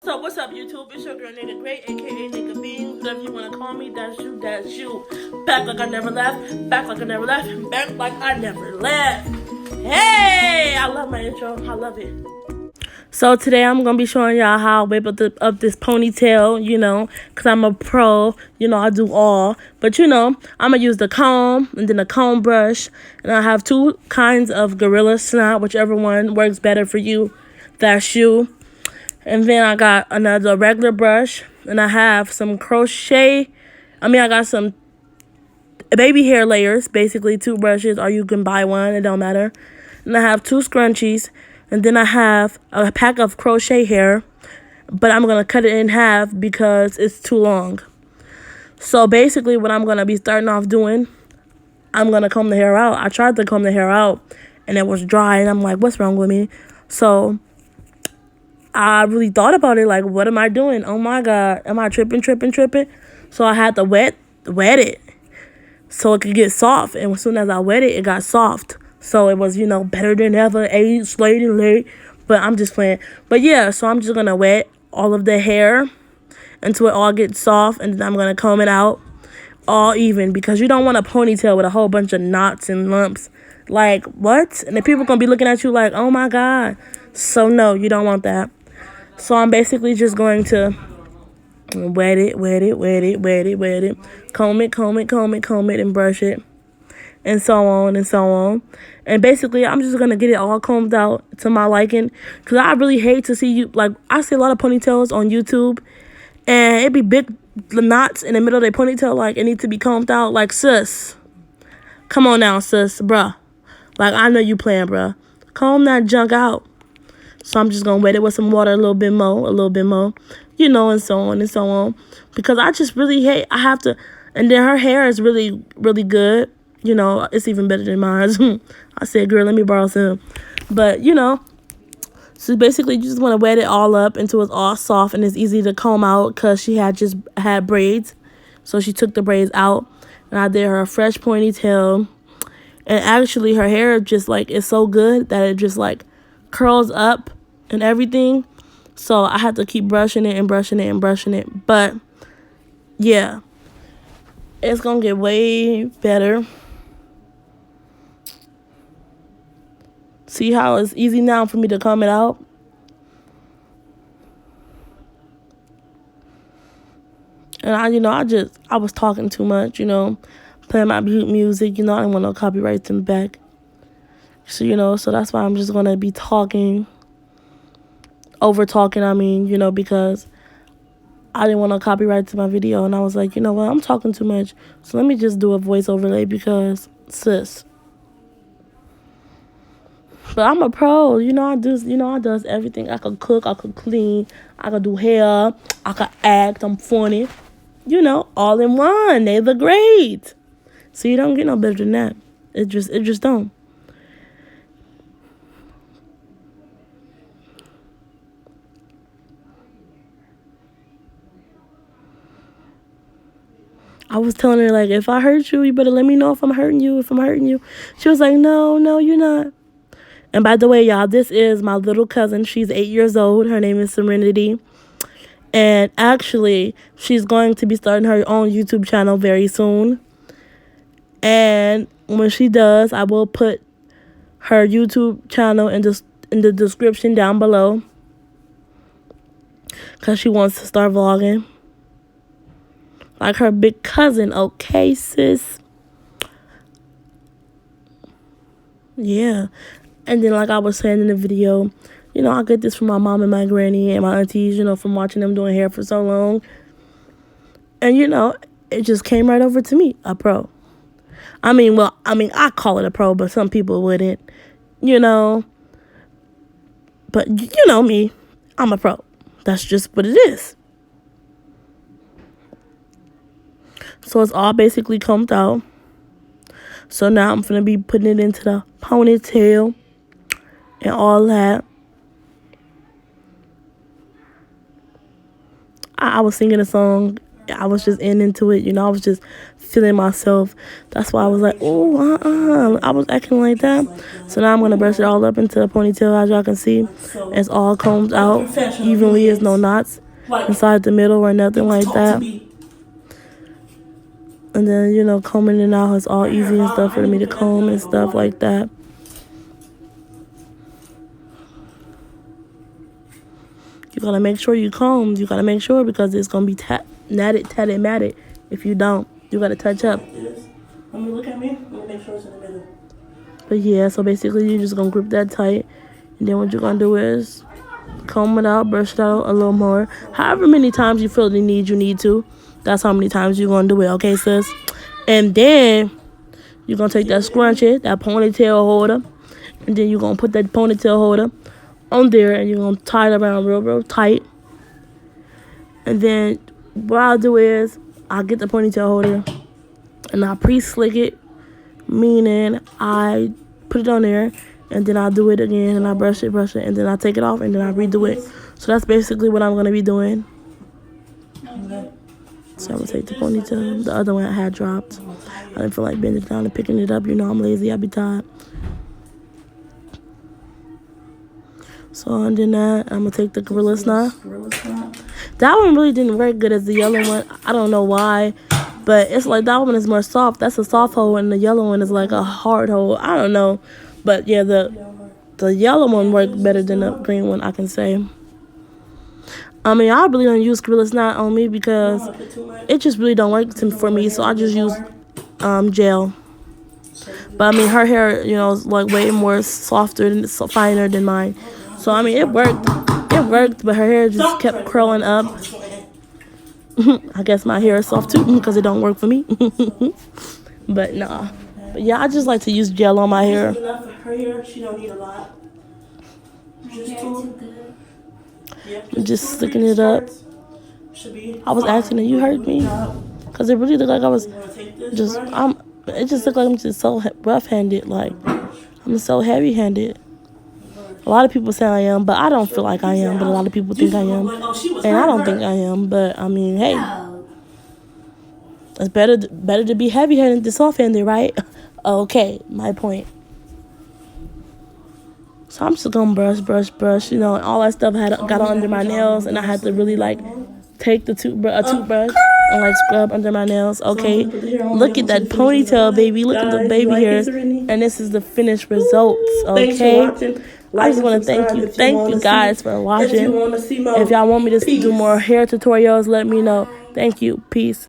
So what's up, YouTube? It's your girl Naythegrate, aka Nigga Beans. Whatever you wanna call me, that's you, that's you. Back like I never left, back like I never left, back like I never left. Hey, I love my intro. I love it. So today I'm gonna be showing y'all how I whip up this ponytail, cause I'm a pro, I do all. But I'm gonna use the comb and then a comb brush, and I have two kinds of Gorilla Snot, whichever one works better for you, that's you. And then I got another regular brush, and I have some I got some baby hair layers, basically 2 brushes, or you can buy one, it don't matter. And I have 2 scrunchies, and then I have a pack of crochet hair, but I'm going to cut it in half because it's too long. So basically what I'm going to be starting off doing, I'm going to comb the hair out. I tried to comb the hair out, and it was dry, and I'm like, what's wrong with me? So I really thought about it, like, what am I doing? Oh my God, am I tripping? So I had to wet it so it could get soft. And as soon as I wet it, it got soft. So it was, better than ever, slayed and late. But I'm just playing. But yeah, so I'm just going to wet all of the hair until it all gets soft. And then I'm going to comb it out all even. Because you don't want a ponytail with a whole bunch of knots and lumps. Like, what? And the people going to be looking at you like, oh my God. So no, you don't want that. So I'm basically just going to wet it, comb it, and brush it, and so on. And basically, I'm just going to get it all combed out to my liking, because I really hate to see I see a lot of ponytails on YouTube, and it be big knots in the middle of their ponytail, like, it needs to be combed out. Like, sis, come on now, sis, bruh. Like, I know you playing, bruh. Comb that junk out. So I'm just going to wet it with some water a little bit more, and so on. Because I just really hate, I have to, and then her hair is really, really good. It's even better than mine. I said, girl, let me borrow some. But, so basically you just want to wet it all up until it's all soft and it's easy to comb out, because she just had braids. So she took the braids out, and I did her a fresh ponytail. And actually her hair just, is so good that it just, curls up and everything. So I had to keep brushing it. But yeah, it's gonna get way better. See how it's easy now for me to comb it out? And I was talking too much, playing my music, I didn't want no copyrights in the back. So, so that's why I'm just going to be over talking, because I didn't want no copyright to my video. And I was like, what, I'm talking too much. So let me just do a voice overlay because, sis. But I'm a pro, I does everything. I could cook, I could clean, I could do hair, I could act, I'm funny. All in one. Naythegrate. So you don't get no better than that. It just don't. I was telling her, if I hurt you, you better let me know if I'm hurting you. She was like, no, you're not. And by the way, y'all, this is my little cousin. She's 8 years old. Her name is Serenity. And actually, she's going to be starting her own YouTube channel very soon. And when she does, I will put her YouTube channel in the description down below, because she wants to start vlogging. Like her big cousin, okay, sis? Yeah. And then, like I was saying in the video, I get this from my mom and my granny and my aunties, from watching them doing hair for so long. And, it just came right over to me, a pro. I call it a pro, but some people wouldn't, But, me, I'm a pro. That's just what it is. So it's all basically combed out. So now I'm going to be putting it into the ponytail and all that. I was singing a song I was just into it, you know. I was just feeling myself. That's why I was like, oh, I was acting like that. So now I'm going to brush it all up into a ponytail, as y'all can see. It's all combed out evenly. There's no knots inside the middle or nothing like that. And then, you know, combing it out is all easy and stuff for me to comb and stuff like that. You gotta make sure you comb. You gotta make sure, because it's gonna be tatted, matted. If you don't, you gotta touch up. Let me look at me. Let me make sure it's in the middle. But yeah, so basically you're just gonna grip that tight, and then what you're gonna do is comb it out, brush it out a little more. However many times you feel the need, you need to. That's how many times you're gonna do it, okay, sis? And then you're gonna take that scrunchie, that ponytail holder, and then you're gonna put that ponytail holder on there, and you're gonna tie it around real tight. And then what I'll do is I'll get the ponytail holder and I'll pre-slick it, meaning I put it on there, and then I'll do it again, and I brush it, and then I take it off, and then I redo it. So that's basically what I'm gonna be doing. So I'm gonna take the ponytail. The other one I had dropped. I didn't feel like bending it down and picking it up. You know I'm lazy. I be tired. So and then that, I'm gonna take the Gorilla Snot. That one really didn't work good as the yellow one. I don't know why, but it's like that one is more soft. That's a soft hole, and the yellow one is like a hard hole. I don't know, but yeah, the yellow one worked better than the green one, I can say. I mean, I really don't use Gorilla Snot on me because it just really don't work for me. So I just use gel. But I mean, her hair, you know, is like way more softer and finer than mine. So I mean, it worked. It worked, but her hair just kept curling up. I guess my hair is soft too because it don't work for me. But nah. But yeah, I just like to use gel on my hair. Her hair, she don't need a lot. I'm just sticking it up. I was asking, and you heard me, because it really looked like I was just. It just looked like I'm just so rough-handed. Like I'm so heavy-handed. A lot of people say I am, but I don't feel like I am. But a lot of people think I am, and I don't think I am. But I mean, hey, it's better to be heavy-handed than soft-handed, right? Okay, my point. So I'm just gonna brush, you know, and all that stuff got under my nails, and I had to really like take the toothbrush and like scrub under my nails. Okay, look at that ponytail, baby. Look at the baby hairs, and this is the finished results. Okay, I just want to thank you guys for watching. If y'all want me to do more hair tutorials, let me know. Thank you. Peace.